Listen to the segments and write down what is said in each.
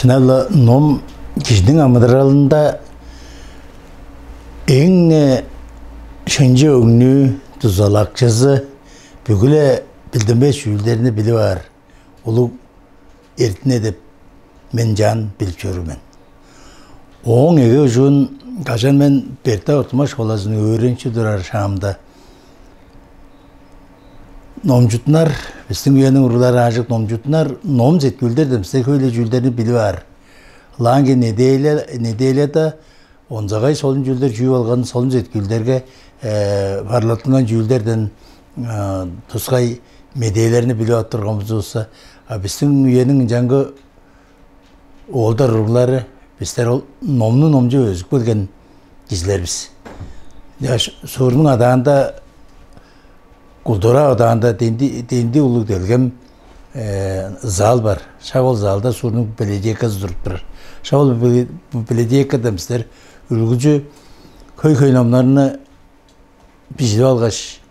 Çınarlı nom kişinin amadralında en şence ünlü tuzalakçısı bügüle bildirme şüyüllerini bili var. Olu ertin edip men can bilip görümen. Oğun ege ucun kaçan men berta ortama şkolasını öğrenci durar Şam'da. Nomcutlar, bizim üyenin uruları acık nomcutlar, nom zetkülder de bizde öyle cüllerini bili var. Lange nedeyle de onzagay solun cülder cüyü algan solun zetkülderge parlatılan cüllerden tuskay medeylerini bili attırgamız olsa, bizim üyenin cangı oğulda ruhları, bizler nomcu özgü bölgen gizler biz. Sorunun adağında Kuldura odağında dendi ulu delgem zal var. Şavol zalda sorunun belediye kazı durup durur. Şavol belediye kademizler ülgücü köy nomlarını pişirip algaç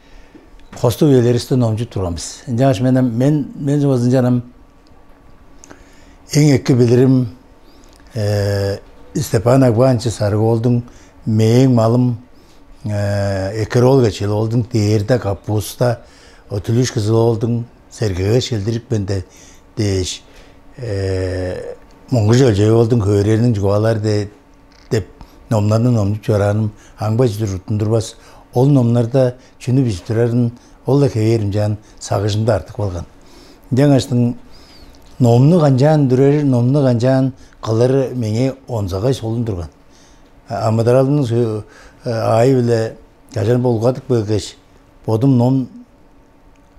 hostu üyeleri üstü nomcu turamız. Encaş men zıvazın canım en ekki bilirim Stepan Akbançı sargı oldum, meğen malım eker olgaçıl oldun, değerde kapusta, otuluş kızıl oldun, sergeye şeldirik ben de deş, Mongol ölceği oldun, höyrenin cuvalar de nomlarını nomcu çoranım, hangbacı durutun durbas, ol nomlarda çünü biz durarın, ol da keyerim can, sağışımda artık olgan. Жаңаштың nomnu kancan durar, nomnu kancan kalır mene onzagay solun durgan. Amadaralının ayı bile yaşan bolgadık bölgeç. Bodum nom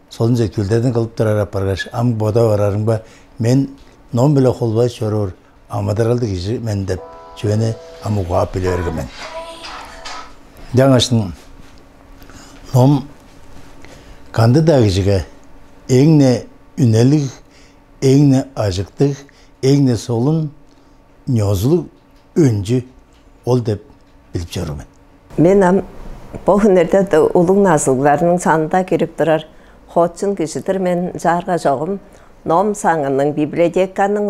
solun zekülderden kalıp durar apargaç. Am boda vararım ba. Men nom bile kolbay çorur. Amadaraldı kişi men dep. Çöne amu guap bile örgümen. Жаңаштың nom kandı da kişiye en ne ünelik, en ne acıktık, en ne solun nyozuluk öncü ol dep bilip görümen. Men bu hünerde de ulug nazıllarının sanında girip durar. Hoçun kişidir men jarga жоғым. Nom sаңының библиотеканың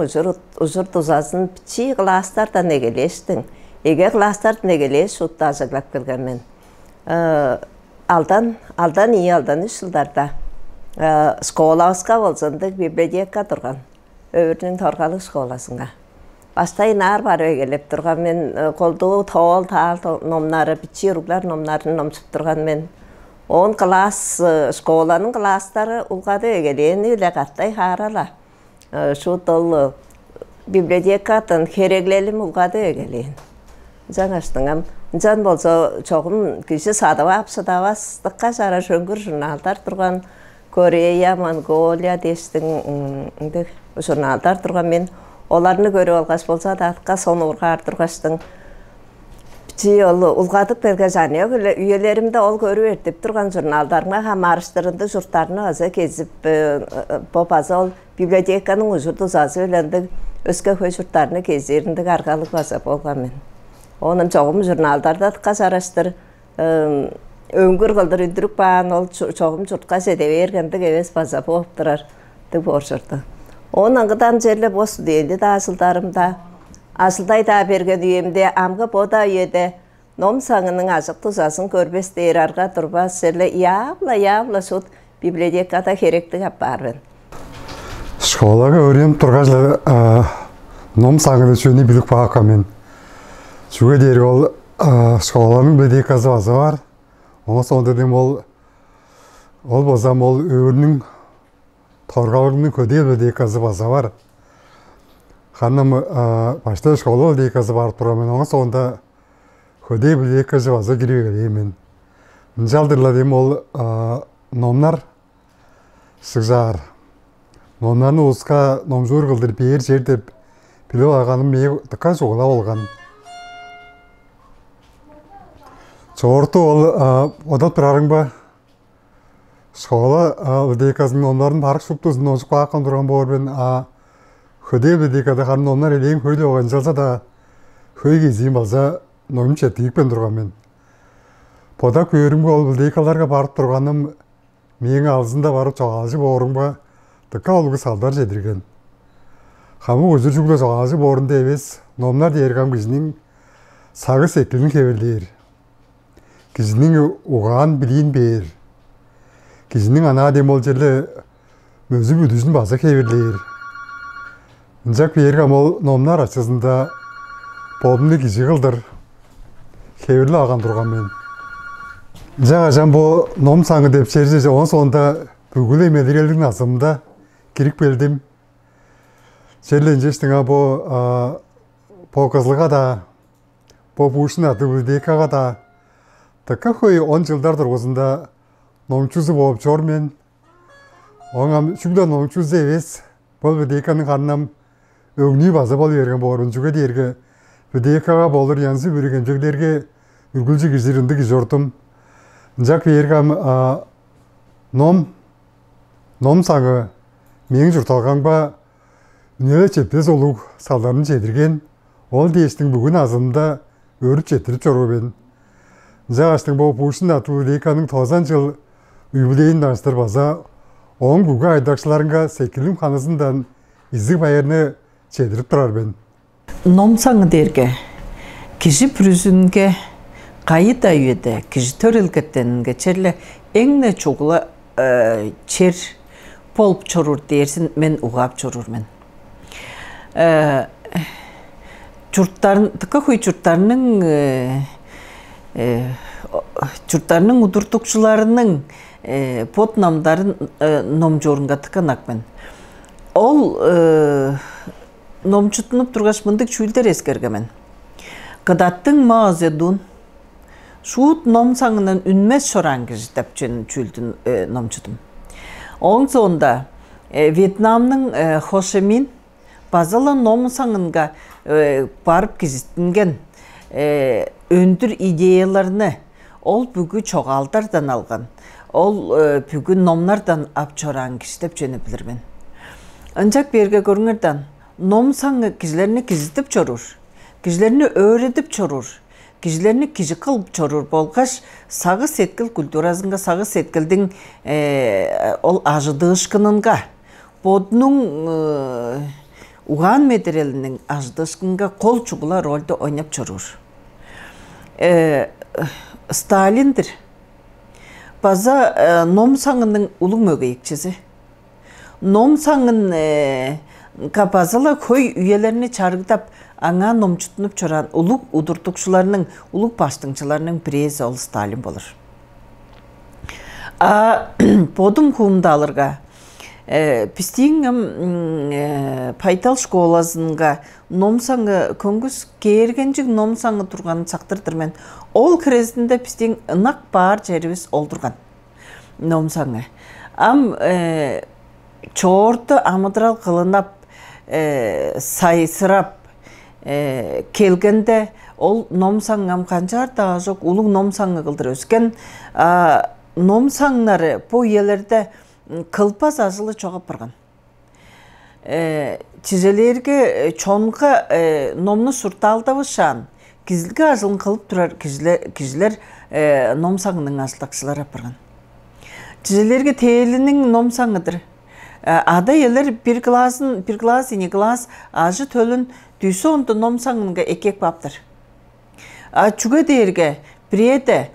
uzur tuzasın piçi klaslarda negeleştin. Ege klaslarda negeleş utta azıglap kelgen men. Aldan iyi aldan 3 yıllarda skolaska bolsondık biblioteka turgan. Öbürünün torgalık skolasınga. Bastay nar var ögelep turgan men koldu tol nomları biçiruklar nomlarını nomsup turgan men 10 klas skolanın klasları ulgadı ögeleyen ile qattay harala. Şu tol bibliotekadan kereglelim ulgadı ögeleyen. Жаңаштыңам жан болсо чогум киши садавас дыкка жара шөңгүр журналдар турган Корея, Монголия дештин журналдар турган мен оларны көрүп алгаш болсо да атка сону ургар тургаштың бичи ол улгатып берген жане үйелеримде ол көрүп эртип турган журналдарга һәм арыштырынды журттарны аза кезип попаза ол библиотеканын ужурду зазы белендик өскө көй журттарны кезериндик аргалык баса болгон мен. Onun çoğum jurnallarda tıkas araştır, öngür kıldır ündürük bağın ol çoğum çurtkas edevergendik eves baza boğup durar, tık borçurdu. Onun gıdan жерle bostu deyildi de asıldarımda. Asılday da bergen üyemde, amgı boda üyede, nom sağının azık tuzasın körbes deyir arga turbaz жерle yavla şut bibliotekada gerekli yapar ben. Şkolaga öğrenip turgazla nom sağını çöğünü bilük bağıqa men. Şuga deri ol şkolaның bibliotekası bazı var. Ona sonunda dem ol bozam ol öğünün torgalığının ködel bibliotekası bazı var. Hanım başta şkola bibliotekası var turamen. Ona sonunda ködel bibliotekası bazı giriyor men. Njaldırla dem ol nomlar sıgzar. Nomlarını uska nomjur kıldır bir jerde pilo ağanın meğe tıka şoğla olgan. Çoğurtu odat birarың ба? Школа bibliotekasının onların park subtuzun ozuk bağıkan duran boğur ben höde bibliotekada kanın onlar eleğin höyle oğan jalsa da höy gezeyim balsa noyum çetiyik ben durgan men. Poda köyürüm ol bibliotekalarga barıp durganım meğin ağzında barıp çoğalcı boğurun ba tıka olgu saldar jedirgen. Хамы өзір жүгілі соғасы борында емес, номлар дейіргам кізінің сағы секілін кеверлер. Кізінің оған білейін бер. Кізінің ана демол жерлі мөзі бүдізін басы кеверлер. Үнжак бейіргам ол номлар ачысында болымды кізі қылдыр. Кеверлі аған тұрған мен. Үнжак ажам бұл ном саңы деп шерже он соңында бүгілі емелерелдің азымында керек белдім. Жерлен жештіңа бұл қызлыға да, бұл бұшын аты үлдекаға да, таққа қой 10 жылдарdır осында номчузы болып жор мен. Оңам шүгді номчузы емес, бұл үлдеканың қарынам өңні базы бол ерген болырын жүге дерге. Үлдекаға болыр янсы бүреген жүгдерге үргілжі кізірінді кізордым. Жак бергам ном саңы мен жұрталған ба, үнелі чептес олу салдарын жетірген, ол дейістің бүгін азымда өріп жетіріп жору бен. Жағаштың бұл бұшын атылы дейканың 90 жыл үйбілейін даныстыр база, оң бүгі айдақшыларынға секілім қанысындан ізік байырны жетіріп тұрар бен. Ном саңы дерге, кіші бүрізінге қайыт айуеді, кіші төрілгеттенінге черлі әңне чоғылы чер болып чорур дерсін, мен ұғап чорур мен. Тықы қой жұрттарының ұдыртықшыларының под намдарын ном жорынға тықынақ мен. Ол ном жұтынып тұрғаш мұндық чүйлдер ескерге мен. Қыдаттың мағазедун шуыт ном саңынан үнмес шоран кежітіп чүйлдің ном жұтым. Оң соңында Вьетнамның Хошимин базалы ном саңынға барып кезістінген өндір идеяларыны ол бүгі чоғалдардан алған, ол бүгі номлардан апчоран кештеп жөні білірмен. Анчак берге көріңердан ном саңы кізлеріні кезітіп чорур, кізлеріні өредіп чорур, кізлеріні кижі қылып чорур болғаш сағы сеткіл культуразынға сағы сеткілдің ол ажыдышқынынға, бодының уған медерелінің ажыдышқынға қол чуғыла рөлді ойнап чорур. Сталиндір база ном саңының ұлың мөгейікчізі. Ном саңын базала көй үйелеріне чарғыдап аңа ном жұтынып чоран ұлық ұдыртықшыларының, ұлық баштыңшыларының бірезі ол Сталин болыр. Бодым құмдалырға пістейін пайтал школасынға ном саңы көңгіз кергенжік ном саңы тұрғанын сақтырдыр мен. Ол кіресінде пістейін ынақ бар жервес олдырған ном саңы. Чорты амыдырал қылынап, сайсырап келгенде ол ном саңым қанчар да жоқ ұлық ном саңы қылдыр өскен. Ном саңнары бұл елерде қылпас азылы чоғап барған. Тизелерге чонға номны сұрталдавы шан, кізілге азылын қылып тұрар кізілер ном саңының азылдақшылар апырған. Тизелерге тейлінің ном саңыдыр. Ада елер bir glass, ini glass ажы төлін түйсі онды ном саңынға екек баптыр. Чүге дейірге біреде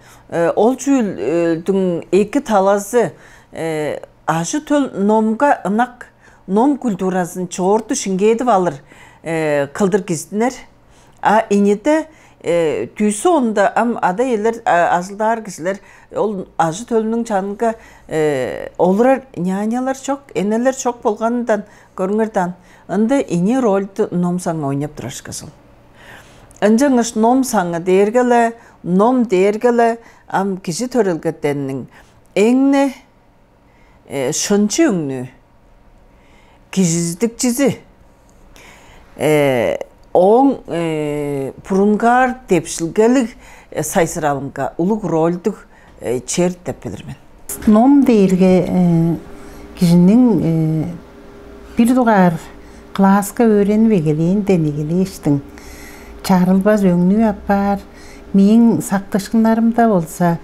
ол чүлдің екі таласы ажы төл номға ынақ ном культурасын чорты шынгейді алыр қылдыр кездінер. Инеде түйсі онда ада елер азылдар кісілер ол ажы төлінің чаныңға олар нянялар çok, enelер çok болғанынан көріңердан ынды ине рөлді ном саңы ойнап тұраш кісіл. Înjäŋüş nom saŋy dergele, nom dergele, am kişi törelgetdenning eňne şunçy öňnü kişizdikçisi oň purungar tepşilgelik saysıralımga uluk rolduk çert dep bilirmen. Nom derge kişinin bir dugar klaska öğrenmegeleyin denegeleştin. Çağrılbaz öňnü yapar. Meň saktaşkynlarymda bolsa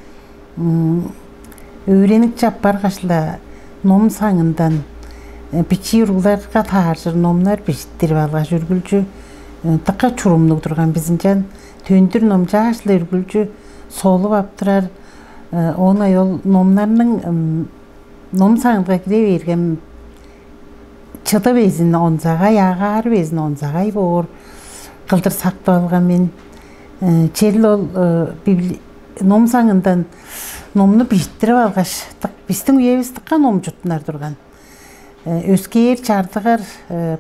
öğrenip japar gaşla nom saňyndan бичи урууларга тааржыр номнар биштирip алгаш үргүлчү тыкка чурумнук турган бизинчен төндүр ном жаашлы үргүлчү солуп аптырар оңай ол номнарның ном саңырга кире берген чыты безин онзагай агар безин онзагай боор кылдыр сактап алган мен чел ол ном саңындан номну биштирип алгаш биздин үйебиз тыкка ном жутунар турган өскер чардыгар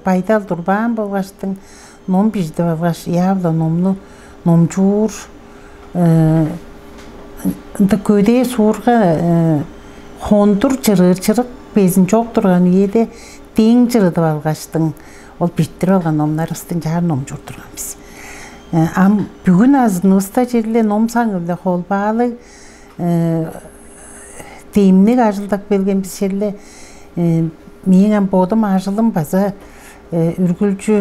пайдал турбаан болгачтың ном биштирип алгаш явла номну номжуур көде суурга хондур чырык безин жок турган үйеде тең жырытып алгаштың ол биштирип алган номнарыбыздын жаар ном жуур турганбыз бүгүн азыныбызда жерле ном саңы эле холбаалы темник ажылдап келгенбиз жерле менин бодум ажылым база үргүлчү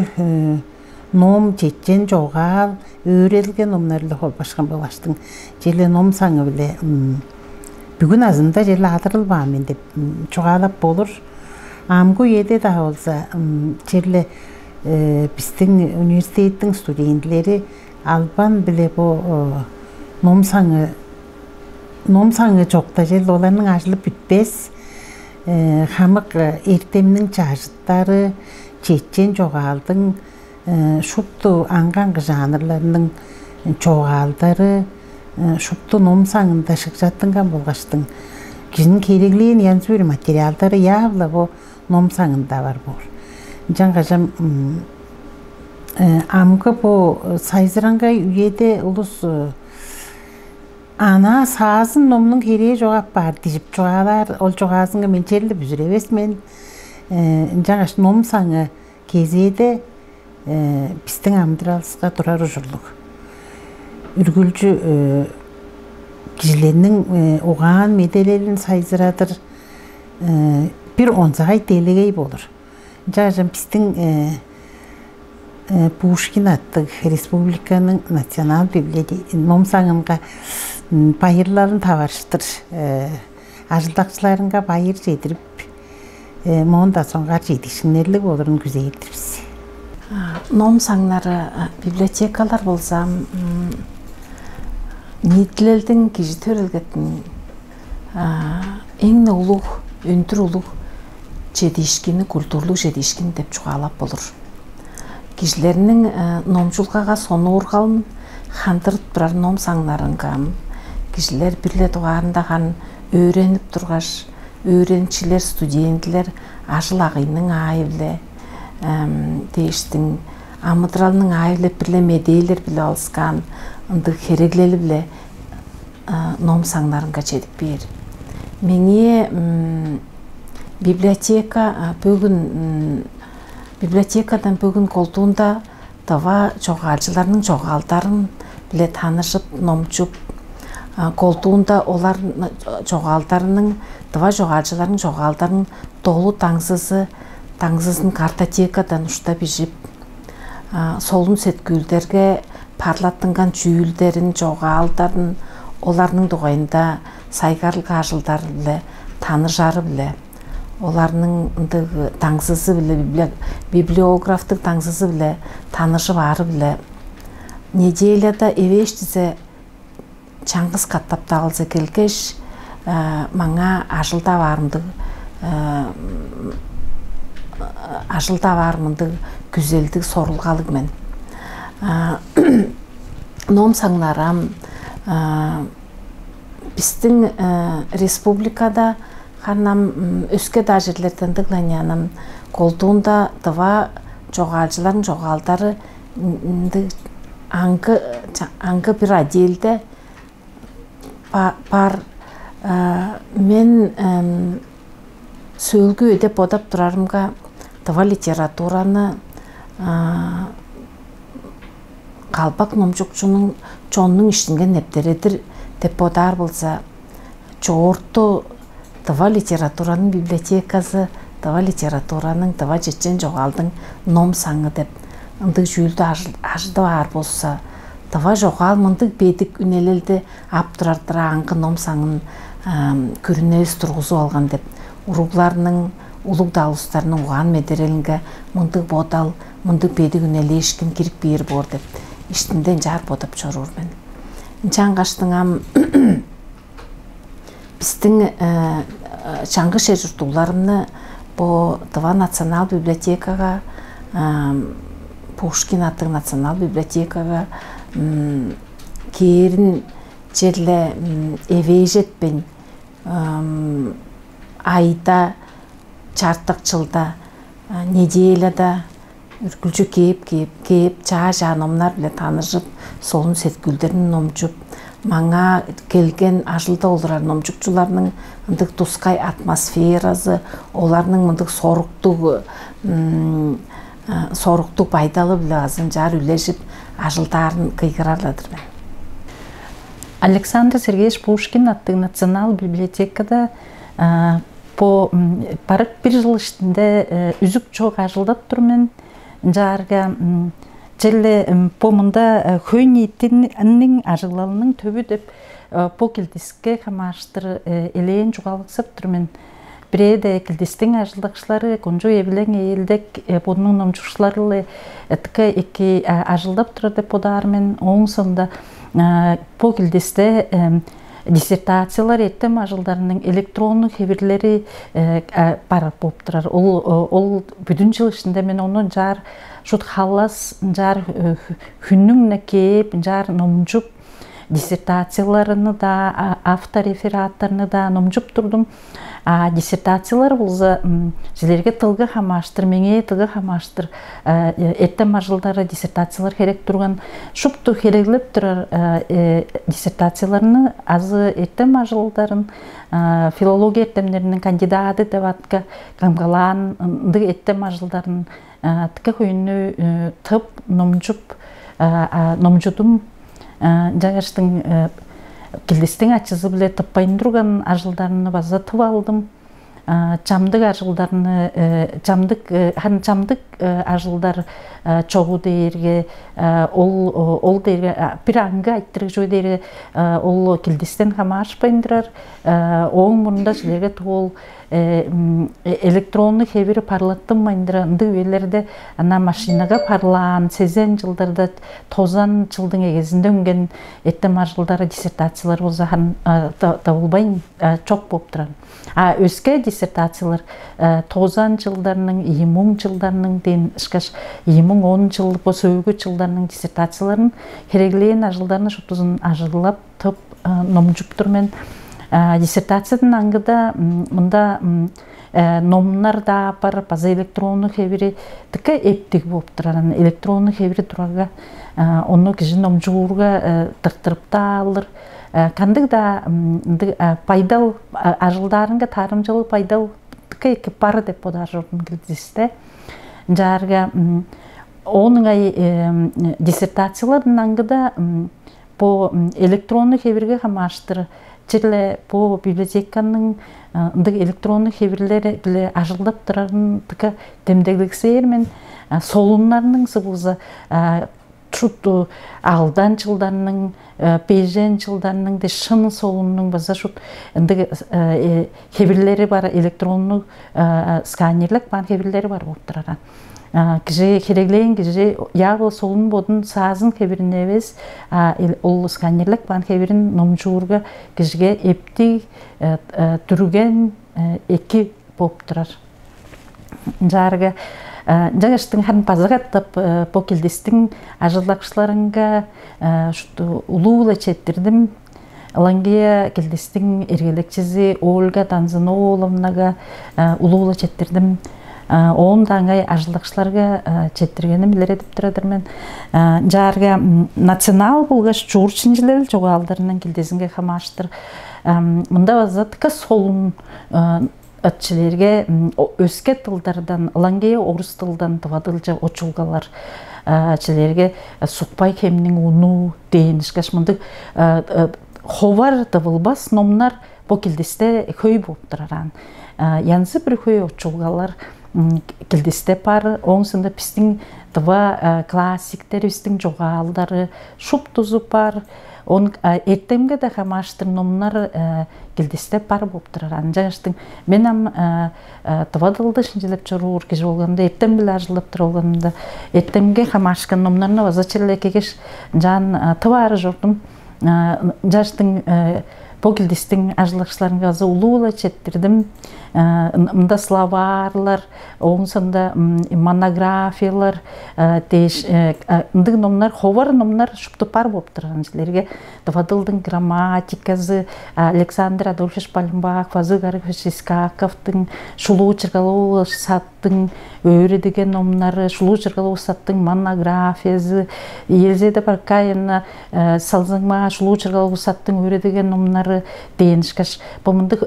ном чечен жогаал өөрелген номнар эле холбашкан болгаштың жерле ном саңы эле бүгүн азында жерле адырылбаамын деп жогаалап болур амгу эде да болса жерле биздин университеттин студенттери албан биле бу ном саңы жокта жерле олардын ажылып бүтпес хамык эртемнин жажыттары чечен жогаалдын шупту аңгаңгы жанрларынын жогаалдары шупту ном саңында шыкжаттынган болгаштың кишинин кереглиен янзыр материалдары явла бу ном саңында бар боор жаңгажам амгы бу сайзыраңгай үйеде улус ана саазын номнун кереги жогап бар дижип жогаалар ол жогаасынга мен черле бүзүр эбес мен жаңаш ном саңы кезеде биздин амдыралыбызга турар ужурлук үргүлчү кишилердин угаан меделелин сайзырадыр бир онзагай делегей болур жажам биздин Пушкин аттык республиканын национал библиотека ном саңынга байырларын табарыштыр ажылдакчыларынга байыр жетирип монда соңгар жетишинерлик болурун күзөйдүрбүз ном саңнары библиотекалар болса ниетилердин киши төрөлгөттүн эң улуг өндүр улуг жетишкини культурлук жетишкин деп чугаалап болур кишилердин номчулгага сону ургалын хандырып турар ном саңнарынга кишилер бирле тугаарындаган өөрөнүп тургаш өөрөнчүлөр студенттер ажыл агыйнын айылы дейиштин амыдыралынын айылы бирле медейлер биле алышкан ындык хереглели биле ном саңнарынга жетип бээр меңе библиотекадан бүгүн колтуунда тава жогаалчылардын жогаалдарын биле таанышып номчуп колтуунда олар жогаалдарынын тава жогаалчылардын жогаалдарын толуу таңсызын картотекадан уштап ижип солун сеткүүлдерге парлаттынган жүүлдерин жогаалдарын олардын дугайында сайгарлык ажылдар биле таанышары биле оларның таңсызы биле библиографтык таңсызы биле таанышып ары биле неделяда эвештизе чаңгыз каттап тагылса келгеш маңа ажылда бармындык күзелдик сорулгалык мен ном саңнарам биздин республикада Ханам өске да жерлерден дыгланянам колтуунда тыва жогаалчылардын жогаалдары аңгы бир отделде бар мен сөөлгү өдөп одап турарымга тыва литератураны калпак номчукчунун чоннун иштинген нептередир деп одар болса жогорту тыва литературанын библиотекасы тыва литературанын тыва чечен жогаалдын ном саңы деп ындык жүүлдү ажыда бар болса тыва жогаал мындык бедик үнелелди ап турардыра аңгы ном саңын көрүнөбүз тургузуп алган деп уругларынын улуг далустарының уған медерелінгі мұндық бодал, мұндық беді күнелі ешкім кирік бейір бор деп, іштінден жар бодап чорур мен. Чаңғаштыңам біздің чаңғы шержұртуларымны бұл Тыва национал библиотекаға, Пушкин аттың национал библиотекаға керін жерлі эвей жетпен айда, чартық жылда, неделяда үркілжі кеп, жа номнар біле танышып, солын сеткүлдерін номчып, маңа келген ажылда олырар номчукчуларының мындық тускай атмосферасы, оларының мындық соруқтық пайдалы біле азын жар үлешіп, ажылдарын кыйгырарладыр мен. Александр Сергеевич Пушкин аттың национал библиотекада барып бір жыл ішінде үзік жоқ ажылдап тұрмен жарға желі помында хөнейтінің ажылалының төбі деп по келдіске қамаштыр елейін жұғалықсып тұрмен. Біреде келдістің ажылдақшылары конжу ебілен елдік бұның номчушылары әтікі екі ажылдап тұрады подармен оң сонда по келдісте диссертациялар еттім ажылдарының электронны хебірлері барып болып тұрар. Ол бүдін жыл ішінде мен оны жар жұт халас, жар хүннің кейіп, жар номжып диссертацияларыны да, авторефераттарыны да номжып тұрдым. Диссертациялар болса, желерге тылғы қамаштыр, менге тылғы қамаштыр, еттім ажылдары диссертациялар керек тұрған. Шыпты керегіліп тұрар диссертацияларыны азы еттім ажылдарын, филология еттімдерінің кандидаты деватқа қамғалан, еттім ажылдарын тікі қойыны тып, номжудым, жаңаштың келдістің ачызы біле тыппайын тұрған ажылдарыны база тып алдым. Чамдық ажылдарыны, чамдық ажылдар чоғу дейірге, ол дейірге, бір аңғы айттырық жой дейірге, ол келдістен қама ашпайындырар. Оң мұнда жілерге тұғыл электронны хебері парлаттым майындыра. Үнді өйлерді ана машинаға парлан, сезен жылдарда 90 жылдың егезінде өнген еттім ажылдары диссертациялар болзахан табылбайын чоқ боп тұран. Өске диссертациялар 90 жылдарының, 20 жылдарының дейін ішкаш 20-10 жыл болса өгі жылдарының диссертацияларын керегілейін ажылдарыны шұттызын ажылап тұп номжып тұрмен. Диссертациядан аңғыда мұнда номнар да бар, база электронны хебері тікі ептік болып тұраран. Электронны хебері тұрарға оны кежі номжуырға тыртырып та алыр. Кандық да пайдал ажылдарынға тарымжылы пайдал тікі екі пары деп бодар жұрдың келдесті. Жарға оның диссертациялардың аңғыда по электронны хеберге қамаштыр. Жерлі по библиотеканың электронны хеберлері біле ажылдап тұрарын тікі демдегіліксер мен солынларының сығылзы шут алдан жылдарының, бейжен жылдарының де шын солынның база шут хеберлері бар, электронны сканерлік бар хеберлері бар болып тұраран. Кіже кереглейін кіже яғы солын бодын сазын хеберін әвес, ол сканерлік бан хеберін номжуырға кіжге епті түрген екі болып тұрар. Жарғы жаңаштың хан пазағаттап по келдестің ажылдақшыларыңға улуыла четтірдім. Алангия келдестің ергелекчізі Ольга Танзаноуловнаға улуыла четтірдім. Оң даңғай ажылдақшыларға четтіргені білер едіп тұрадыр мен. Жарға национал болғаш жұрчынжілер жоғалдарынан келдесінге қамаштыр. Мұнда вазатқа солын өтчілерге өске тылдардан, Алангия орыс тылдан тывадылжа очулғалар чілерге сұқпай кемнің ұну дейінішкаш мұнды ховар тывылбас номнар бұл келдесте көй болып тұраран. Янсы бір көй очулғалар келдесте пары, оңсында пістің тыва классиктер, пістің жоғалдары, шуп тұзы пар, Он эртемге да хамаштыр номнар килдисте пар болуп турар. Анжаштың мен ам тывадылды шинжелеп чорур киш болгонда эртем биле ажылып тура болгонда эртемге хамашкан номнарына вазачеллекегеш жан тывары жортум. Жаштың по килдистин ажылыкчыларга улуула четтирдим. Мында словарлар, оңсында монографиялар, ындык номнар, ховар номнар шупту пар болуп турган жерлерге Тывадылдын грамматикасы, Александр Адольфович Пальмбах, Фазыл Гарифович Искаковтың, Шулуу Чыргалуу Саттың өрі деген номнары, Шулуу Чыргалуу Саттың монографиясы, Елизавета Баркаевна Салзыңма Шулуу Чыргалуу Саттың өрі деген номнары дейінішкаш. Бұмындық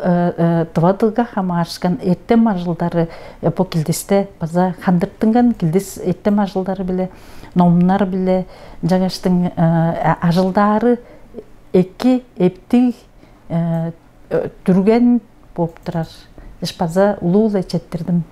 Тывадылға хамашкан еттем ажылдары по килдисте база хандырттыңган килдис еттем ажылдары биле, номнар биле, жаңаштың ажылдары эки эптиг түрген болуп турар. База улуу четтирдим.